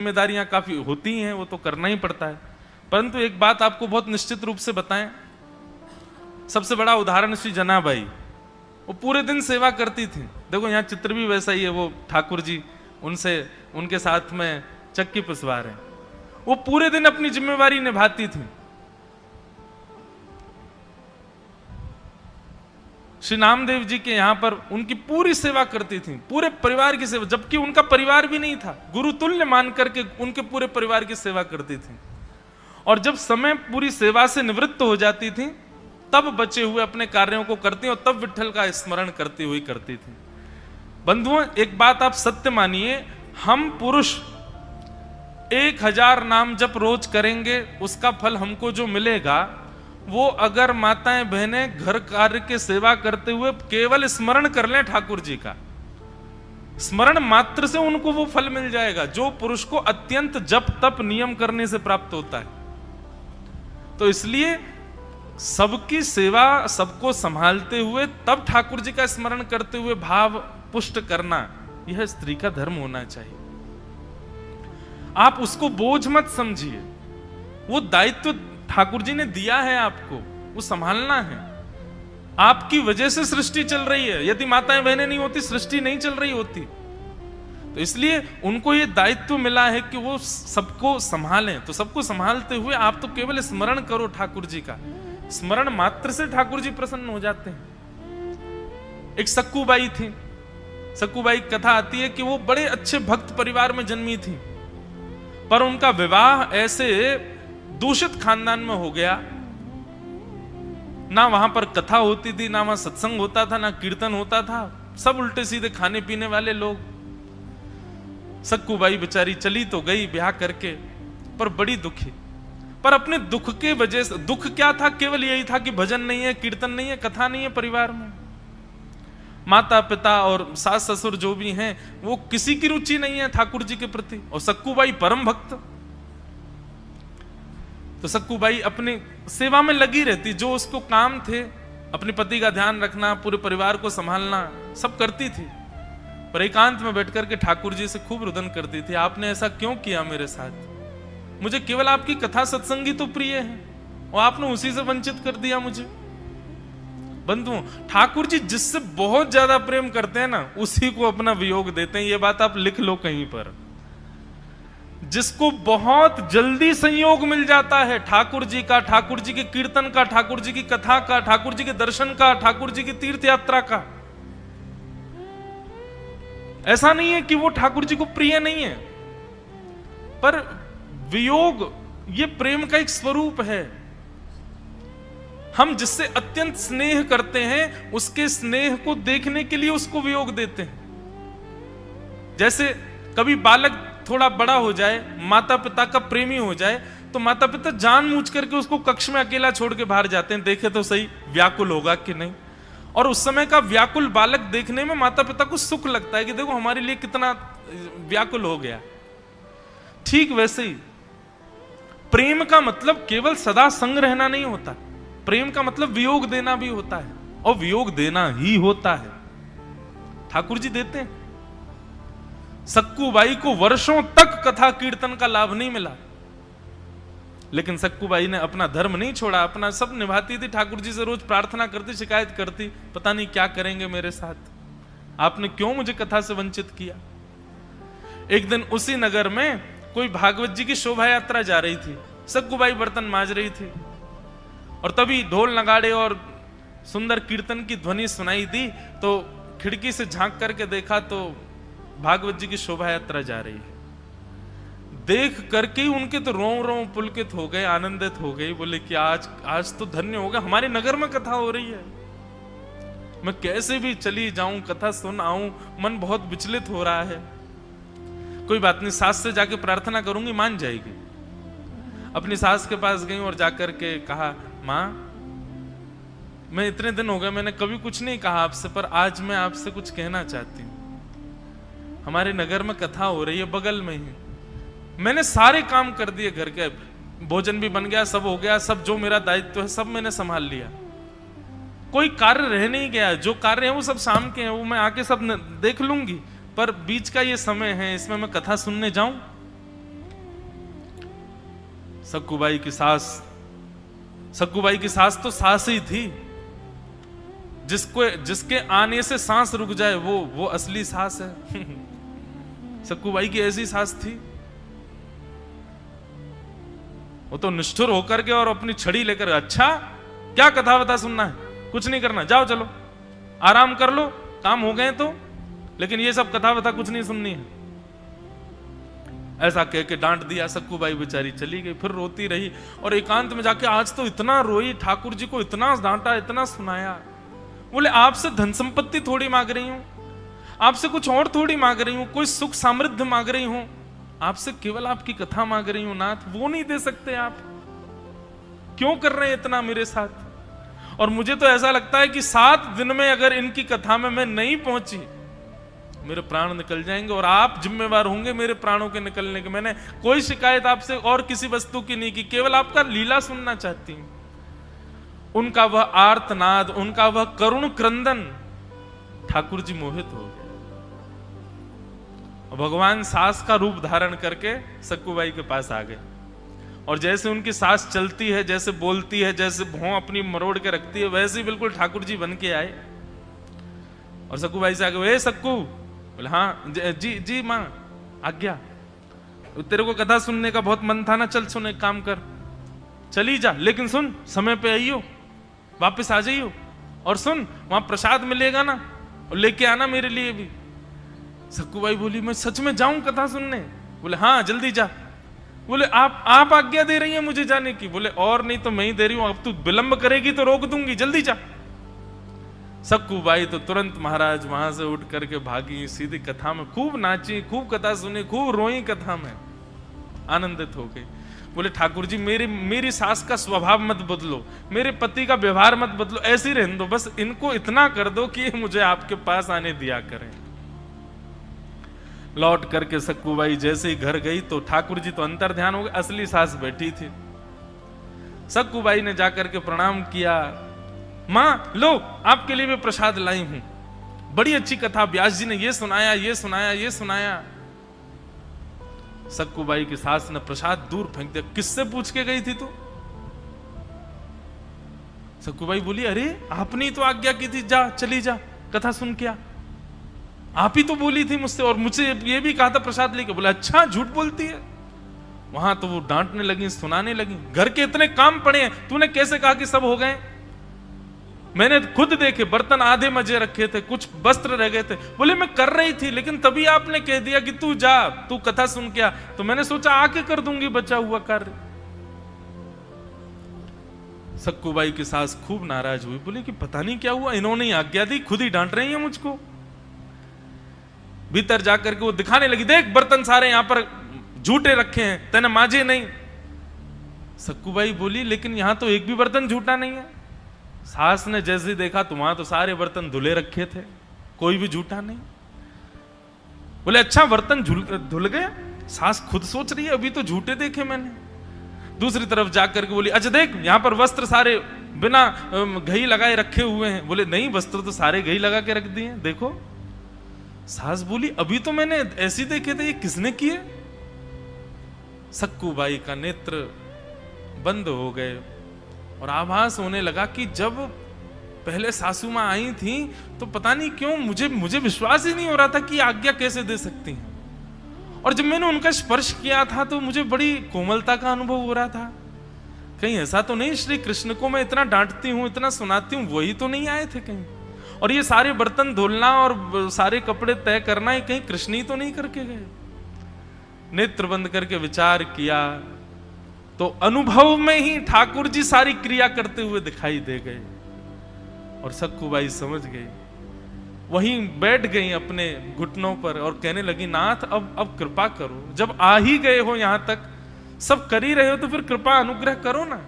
जिम्मेदारियां काफी होती हैं, वो तो करना ही पड़ता है। परंतु एक बात आपको बहुत निश्चित रूप से बताएं, सबसे बड़ा उदाहरण श्री जनाबाई, वो पूरे दिन सेवा करती थी। देखो यहाँ चित्र भी वैसा ही है, वो ठाकुर जी उनसे उनके साथ में चक्की पिसवा रहे हैं। वो पूरे दिन अपनी जिम्मेवारी निभाती थी। श्री नामदेव जी के यहां पर उनकी पूरी सेवा करती थी, पूरे परिवार की सेवा, जबकि उनका परिवार भी नहीं था, गुरु तुल्य मान करके उनके पूरे परिवार की सेवा करती थी। और जब समय पूरी सेवा से निवृत्त हो जाती थी, तब बचे हुए अपने कार्यों को करती और तब विठ्ठल का स्मरण करती हुई करती थी। बंधुओं, एक बात आप सत्य मानिए, हम पुरुष 1000 नाम जप रोज करेंगे, उसका फल हमको जो मिलेगा वो अगर माताएं बहनें घर कार्य के सेवा करते हुए केवल स्मरण कर लें ठाकुर जी का, स्मरण मात्र से उनको वो फल मिल जाएगा जो पुरुष को अत्यंत जप तप नियम करने से प्राप्त होता है। तो इसलिए सबकी सेवा, सबको संभालते हुए तब ठाकुर जी का स्मरण करते हुए भाव पुष्ट करना, यह स्त्री का धर्म होना चाहिए। आप उसको बोझ मत समझिए, वो दायित्व ठाकुर जी ने दिया है आपको, वो संभालना है। आपकी वजह से सृष्टि चल रही है, यदि माताएं बहनें नहीं होती सृष्टि नहीं चल रही होती। तो इसलिए उनको ये दायित्व मिला है कि वो सबको संभालें। तो सबको संभालते हुए आप तो केवल स्मरण करो ठाकुर जी का, स्मरण मात्र से ठाकुर जी प्रसन्न हो जाते हैं। एक सक्कूबाई थी, सक्कूबाई कथा आती है कि वो बड़े अच्छे भक्त परिवार में जन्मी थी, पर उनका विवाह ऐसे दूषित खानदान में हो गया। ना वहां पर कथा होती थी, ना वहां सत्संग होता था, ना कीर्तन होता था, सब उल्टे सीधे खाने पीने वाले लोग। सक्कूबाई बेचारी चली तो गई ब्याह करके, पर बड़ी दुखी। पर अपने दुख के वजह से, दुख क्या था, केवल यही था कि भजन नहीं है, कीर्तन नहीं है, कथा नहीं है परिवार में। माता पिता और सास ससुर जो भी हैं वो किसी की रुचि नहीं है ठाकुर जी के प्रति, और सक्कूबाई परम भक्त। तो सक्कूबाई अपनी सेवा में लगी रहती, जो उसको काम थे, अपने पति का ध्यान रखना, पूरे परिवार को संभालना, सब करती थी। पर एकांत में बैठ करके ठाकुर जी से खूब रुदन करती थी, आपने ऐसा क्यों किया मेरे साथ? मुझे केवल आपकी कथा सत्संगी तो प्रिय है और आपने उसी से वंचित कर दिया मुझे। बंधुओं, ठाकुर जी जिससे बहुत ज्यादा प्रेम करते हैं ना, उसी को अपना वियोग देते हैं। ये बात आप लिख लो कहीं पर। जिसको बहुत जल्दी संयोग मिल जाता है ठाकुर जी का, ठाकुर जी के कीर्तन का, ठाकुर जी की कथा का, ठाकुर जी के दर्शन का, ठाकुर जी की तीर्थ यात्रा का, ऐसा नहीं है कि वो ठाकुर जी को प्रिय नहीं है, पर वियोग ये प्रेम का एक स्वरूप है। हम जिससे अत्यंत स्नेह करते हैं, उसके स्नेह को देखने के लिए उसको वियोग देते हैं। जैसे कभी बालक थोड़ा बड़ा हो जाए, माता पिता का प्रेमी हो जाए, तो माता पिता जानबूझ करके उसको कक्ष में अकेला छोड़ के बाहर जाते हैं, देखे तो सही व्याकुल होगा कि नहीं। और उस समय का व्याकुल बालक देखने में माता पिता को सुख लगता है कि देखो हमारे लिए कितना व्याकुल हो गया। ठीक वैसे ही प्रेम का मतलब केवल सदा संग रहना नहीं होता, प्रेम का मतलब वियोग देना भी होता है, और वियोग देना ही होता है। ठाकुर जी देते हैं। सक्कूबाई को वर्षों तक कथा कीर्तन का लाभ नहीं मिला, लेकिन सक्कूबाई ने अपना धर्म नहीं छोड़ा, अपना सब निभाती थी। ठाकुर जी से रोज प्रार्थना करती, शिकायत करती, पता नहीं क्या करेंगे मेरे साथ, आपने क्यों मुझे कथा से वंचित किया। एक दिन उसी नगर में कोई भागवत जी की शोभा यात्रा जा रही थी, सक्कूबाई बर्तन मांज रही थी, और तभी ढोल नगाड़े और सुंदर कीर्तन की ध्वनि सुनाई दी। तो खिड़की से झांक करके देखा तो भागवत जी की शोभा यात्रा जा रही है। देख करके उनके तो रों रों पुलकित हो गए, आनंदित हो गए, बोले कि आज तो धन्य होगा, हमारे नगर में कथा हो रही है, मैं कैसे भी चली जाऊं, कथा सुन आऊं, मन बहुत विचलित हो रहा है। कोई बात नहीं, सास से जाके प्रार्थना करूंगी, मान जाएगी। अपनी सास के पास गई और जाकर के कहा, माँ मैं इतने दिन हो गए मैंने कभी कुछ नहीं कहा आपसे, पर आज मैं आपसे कुछ कहना चाहती हूँ। हमारे नगर में कथा हो रही है, बगल में ही, मैंने सारे काम कर दिए, घर के भोजन भी बन गया, सब हो गया, सब जो मेरा दायित्व है सब मैंने संभाल लिया, कोई कार्य रह नहीं गया, जो कार्य है वो सब शाम के हैं, वो मैं आके सब देख लूंगी, पर बीच का ये समय है, इसमें मैं कथा सुनने जाऊं? सक्कूबाई की सास तो सास ही थी। जिसके आने से सांस रुक जाए वो असली सास है। सक्कूबाई की ऐसी सास थी। वो तो निष्ठुर होकर के और अपनी छड़ी लेकर, अच्छा क्या कथा बता सुनना है, कुछ नहीं करना, जाओ चलो आराम कर लो, काम हो गए तो, लेकिन ये सब कथा बता कुछ नहीं सुननी है। ऐसा कह के डांट दिया। सक्कूबाई बेचारी चली गई, फिर रोती रही और एकांत में जाके आज तो इतना रोई, ठाकुर जी को इतना डांटा, इतना सुनाया। बोले आपसे धन संपत्ति थोड़ी मांग रही हूं, आपसे कुछ और थोड़ी मांग रही हूं, कोई सुख समृद्धि मांग रही हूं, आपसे केवल आपकी कथा मांग रही हूं नाथ, वो नहीं दे सकते आप? क्यों कर रहे हैं इतना मेरे साथ? और मुझे तो ऐसा लगता है कि 7 दिन में अगर इनकी कथा में मैं नहीं पहुंची, मेरे प्राण निकल जाएंगे और आप जिम्मेवार होंगे मेरे प्राणों के निकलने के। मैंने कोई शिकायत आपसे और किसी वस्तु की नहीं की, केवल आपका लीला सुनना चाहती हूं। उनका वह आर्तनाद, उनका वह करुण क्रंदन, ठाकुर जी मोहित हो गए। भगवान सास का रूप धारण करके सक्कूबाई के पास आ गए और जैसे उनकी सास चलती है, जैसे बोलती है, जैसे भौं अपनी मरोड़ के रखती है, वैसे ही बिल्कुल ठाकुर जी बन के आए और सक्कूबाई से आगे, सक्कू, बोले हाँ जी जी मां आज्ञा, तेरे को कथा सुनने का बहुत मन था ना, चल सुन, एक काम कर, चली जा, लेकिन सुन समय पे आइयो, वापस आ जाइयो, और सुन वहां प्रसाद मिलेगा ना, और लेके आना मेरे लिए भी। सक्कूबाई बोली मैं सच में जाऊं कथा सुनने? बोले हाँ जल्दी जा। बोले आप आज्ञा दे रही हैं मुझे जाने की? बोले और नहीं तो मैं ही दे रही हूं, अब तू विलंब करेगी तो रोक दूंगी, जल्दी जा। सक्कूबाई तो तुरंत महाराज वहां से उठ करके भागी, सीधी कथा में खूब नाची, खूब कथा सुनी, खूब रोई, कथा में आनंदित हो गई। बोले ठाकुर जी मेरी सास का स्वभाव मत बदलो, मेरे पति का व्यवहार मत बदलो, ऐसे रहने दो, बस इनको इतना कर दो कि मुझे आपके पास आने दिया करें। लौट करके सक्कूबाई जैसे ही घर गई तो ठाकुर जी तो अंतर ध्यान हो गए, असली सास बैठी थी। सक्कूबाई ने जाकर के प्रणाम किया, मां लो आपके लिए भी प्रसाद लाई हूं, बड़ी अच्छी कथा, व्यास जी ने ये सुनाया, ये सुनाया, ये सुनाया। सक्कूबाई की सास ने प्रसाद दूर फेंक दिया। किससे पूछ के गई थी तू? सक्कूबाई बोली अरे आपने ही तो आज्ञा की थी, जा चली जा कथा सुन के आ, आप ही तो बोली थी मुझसे, और मुझे ये भी कहा था प्रसाद लेके। बोला अच्छा झूठ बोलती है। वहां तो वो डांटने लगी, सुनाने लगी, घर के इतने काम पड़े हैं, तूने कैसे कहा कि सब हो गए? मैंने खुद देखे, बर्तन आधे मजे रखे थे, कुछ वस्त्र रह गए थे। बोले मैं कर रही थी, लेकिन तभी आपने कह दिया कि तू जा, तू कथा सुन के आ, तो मैंने सोचा आके कर दूंगी बचा हुआ कार्य। सक्कूबाई की सास खूब नाराज हुई, बोली कि पता नहीं क्या हुआ, इन्होंने आज्ञा दी, खुद ही डांट रही है मुझको। भीतर जाकर के वो दिखाने लगी, देख बर्तन सारे यहां पर झूठे रखे हैं, तेने माजे नहीं। सक्कूबाई बोली लेकिन यहां तो एक भी बर्तन झूठा नहीं है। सास ने जैसे देखा तो वहां तो सारे बर्तन धुले रखे थे, कोई भी झूठा नहीं। बोले अच्छा बर्तन धुल गए? सास खुद सोच रही है अभी तो झूठे देखे मैंने। दूसरी तरफ जाकर के बोली अच्छा देख यहां पर वस्त्र सारे बिना घई लगाए रखे हुए हैं। बोले नहीं वस्त्र तो सारे घई लगा के रख दिए, देखो। सास बोली अभी तो मैंने ऐसी देखे थे, ये किसने किए? सक्कूबाई का नेत्र बंद हो गए और आभास होने लगा कि जब पहले सासू मां आई थी तो पता नहीं क्यों मुझे विश्वास ही नहीं हो रहा था कि आज्ञा कैसे दे सकती हैं, और जब मैंने उनका स्पर्श किया था तो मुझे बड़ी कोमलता का अनुभव हो रहा था। कहीं ऐसा तो नहीं श्री कृष्ण को मैं इतना डांटती हूं, इतना सुनाती हूं, वही तो नहीं आए थे कहीं? और ये सारे बर्तन धुलना और सारे कपड़े तय करना ये कहीं कृष्ण ही तो नहीं करके गए? नेत्र बंद करके विचार किया तो अनुभव में ही ठाकुर जी सारी क्रिया करते हुए दिखाई दे गए और सक्कूबाई समझ गई। वहीं बैठ गई अपने घुटनों पर और कहने लगी नाथ अब कृपा करो, जब आ ही गए हो यहां तक, सब कर ही रहे हो तो फिर कृपा अनुग्रह करो ना।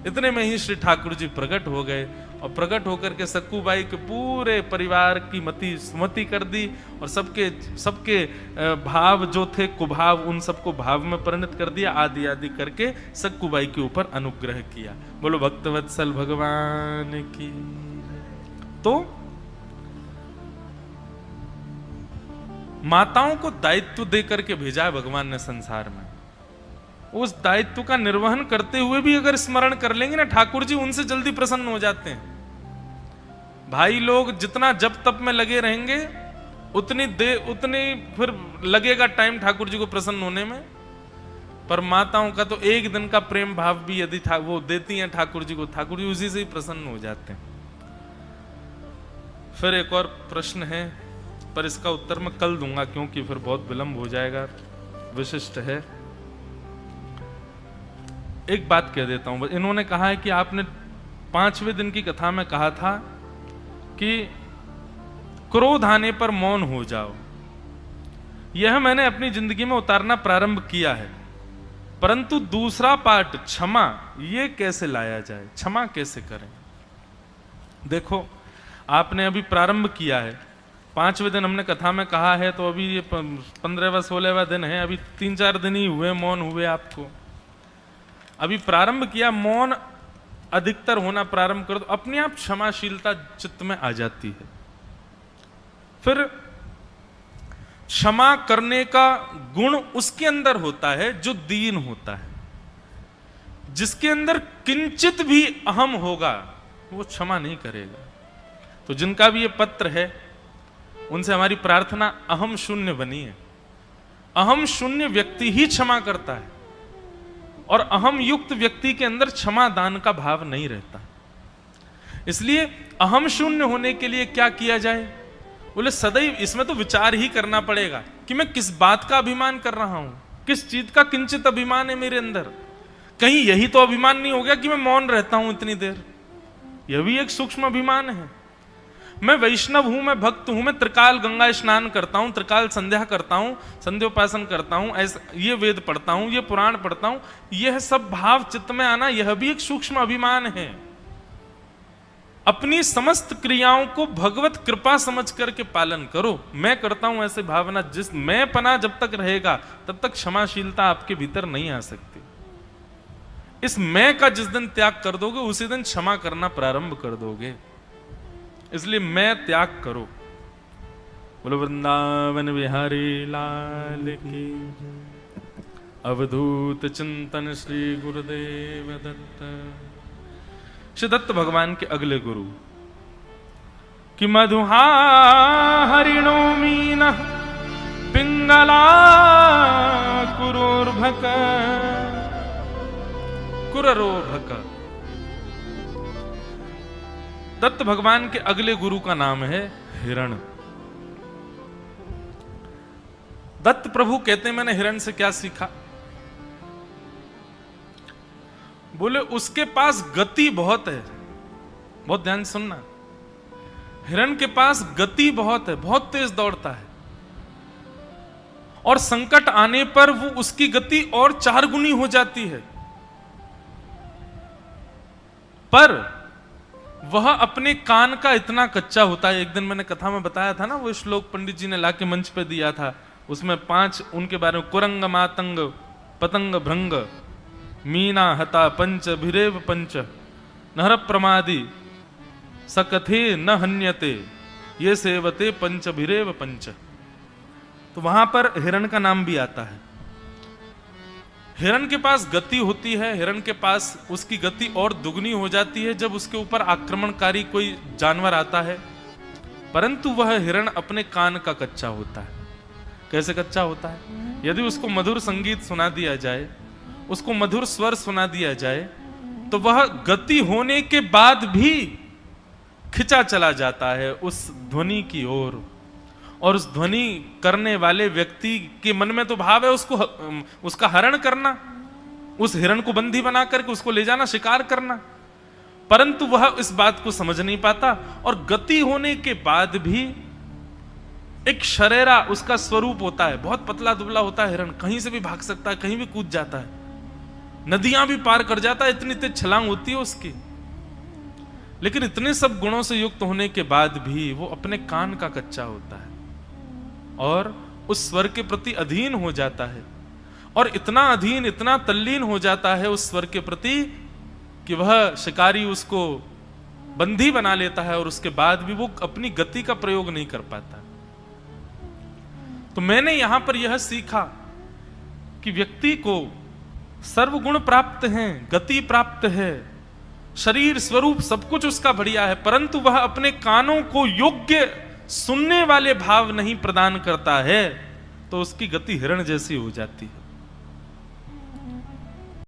इतने में ही श्री ठाकुर जी प्रकट हो गए और प्रकट होकर के सक्कूबाई के पूरे परिवार की मति सुमति कर दी और सबके भाव जो थे कुभाव उन सबको भाव में परिणत कर दिया, आदि आदि करके सक्कूबाई के ऊपर अनुग्रह किया। बोलो भक्तवत्सल भगवान की। तो माताओं को दायित्व देकर के भेजा है भगवान ने संसार में। उस दायित्व का निर्वहन करते हुए भी अगर स्मरण कर लेंगे ना, ठाकुर जी उनसे जल्दी प्रसन्न हो जाते हैं। भाई लोग जितना जप तप में लगे रहेंगे उतनी फिर लगेगा टाइम ठाकुर जी को प्रसन्न होने में। पर माताओं का तो एक दिन का प्रेम भाव भी यदि वो देती हैं ठाकुर जी को, ठाकुर जी उसी से ही प्रसन्न हो जाते हैं। फिर एक और प्रश्न है, पर इसका उत्तर मैं कल दूंगा क्योंकि फिर बहुत विलंब हो जाएगा, विशिष्ट है। एक बात कह देता हूं, इन्होंने कहा है कि आपने 5वें दिन की कथा में कहा था कि क्रोध आने पर मौन हो जाओ। यह मैंने अपनी जिंदगी में उतारना प्रारंभ किया है, परंतु दूसरा पार्ट क्षमा, ये कैसे लाया जाए, क्षमा कैसे करें? देखो, आपने अभी प्रारंभ किया है, 5वें दिन हमने कथा में कहा है, तो अभी ये 15वां 16वां दिन है, अभी 3-4 दिन ही हुए मौन हुए आपको। अभी प्रारंभ किया, मौन अधिकतर होना प्रारंभ कर दो, अपने आप क्षमाशीलता चित्त में आ जाती है। फिर क्षमा करने का गुण उसके अंदर होता है जो दीन होता है। जिसके अंदर किंचित भी अहम होगा वो क्षमा नहीं करेगा। तो जिनका भी ये पत्र है उनसे हमारी प्रार्थना अहम शून्य बनी है। अहम शून्य व्यक्ति ही क्षमा करता है और अहम युक्त व्यक्ति के अंदर क्षमा दान का भाव नहीं रहता। इसलिए अहम शून्य होने के लिए क्या किया जाए? बोले सदैव इसमें तो विचार ही करना पड़ेगा कि मैं किस बात का अभिमान कर रहा हूं, किस चीज का किंचित अभिमान है मेरे अंदर। कहीं यही तो अभिमान नहीं हो गया कि मैं मौन रहता हूं इतनी देर, यह भी एक सूक्ष्म अभिमान है। मैं वैष्णव हूं, मैं भक्त हूं, मैं त्रिकाल गंगा स्नान करता हूं, त्रिकाल संध्या करता हूं, संध्योपासन करता हूं, ऐसा ये वेद पढ़ता हूं, ये पुराण पढ़ता हूं, यह सब भाव चित्त में आना यह भी एक सूक्ष्म अभिमान है। अपनी समस्त क्रियाओं को भगवत कृपा समझ करके पालन करो। मैं करता हूं ऐसे भावना, जिस मैं पना जब तक रहेगा तब तक क्षमाशीलता आपके भीतर नहीं आ सकती। इस मैं का जिस दिन त्याग कर दोगे उसी दिन क्षमा करना प्रारंभ कर दोगे। इसलिए मैं त्याग करो। बोलो वृंदावन बिहारी लाल की, अवधूत चिंतन श्री गुरुदेव दत्त। श्री दत्त भगवान के अगले गुरु कि मधुहा हरिणो मीन पिंगला कुरोर्भक कुररोर्भक। दत्त भगवान के अगले गुरु का नाम है हिरण। दत्त प्रभु कहते हैं मैंने हिरण से क्या सीखा? बोले उसके पास गति बहुत है। बहुत ध्यान से सुनना, हिरण के पास गति बहुत है, बहुत तेज दौड़ता है और संकट आने पर वो उसकी गति और 4 गुनी हो जाती है। पर वह अपने कान का इतना कच्चा होता है। एक दिन मैंने कथा में बताया था ना, वो श्लोक पंडित जी ने लाके मंच पे दिया था, उसमें 5 उनके बारे में, कुरंग मातंग पतंग भृंग मीना हता पंच भिरेव पंच नहर प्रमादी सकथे न हन्यते ये सेवते पंच भिरेव पंच। तो वहां पर हिरण का नाम भी आता है। हिरण के पास गति होती है, हिरण के पास उसकी गति और दुगनी हो जाती है जब उसके ऊपर आक्रमणकारी कोई जानवर आता है। परंतु वह हिरण अपने कान का कच्चा होता है। कैसे कच्चा होता है? यदि उसको मधुर संगीत सुना दिया जाए, उसको मधुर स्वर सुना दिया जाए, तो वह गति होने के बाद भी खिंचा चला जाता है उस ध्वनि की ओर। और उस ध्वनि करने वाले व्यक्ति के मन में तो भाव है उसका हरण करना, उस हिरण को बंदी बना करके उसको ले जाना, शिकार करना। परंतु वह इस बात को समझ नहीं पाता और गति होने के बाद भी एक शरेरा उसका स्वरूप होता है। बहुत पतला दुबला होता है हिरण, कहीं से भी भाग सकता है, कहीं भी कूद जाता है, नदियां भी पार कर जाता है, इतनी तेज छलांग होती है उसकी। लेकिन इतने सब गुणों से युक्त होने के बाद भी वो अपने कान का कच्चा होता है और उस स्वर के प्रति अधीन हो जाता है। और इतना अधीन, इतना तल्लीन हो जाता है उस स्वर के प्रति कि वह शिकारी उसको बंदी बना लेता है और उसके बाद भी वो अपनी गति का प्रयोग नहीं कर पाता। तो मैंने यहां पर यह सीखा कि व्यक्ति को सर्वगुण प्राप्त हैं, गति प्राप्त है, शरीर स्वरूप सब कुछ उसका बढ़िया है, परंतु वह अपने कानों को योग्य सुनने वाले भाव नहीं प्रदान करता है, तो उसकी गति हिरण जैसी हो जाती है।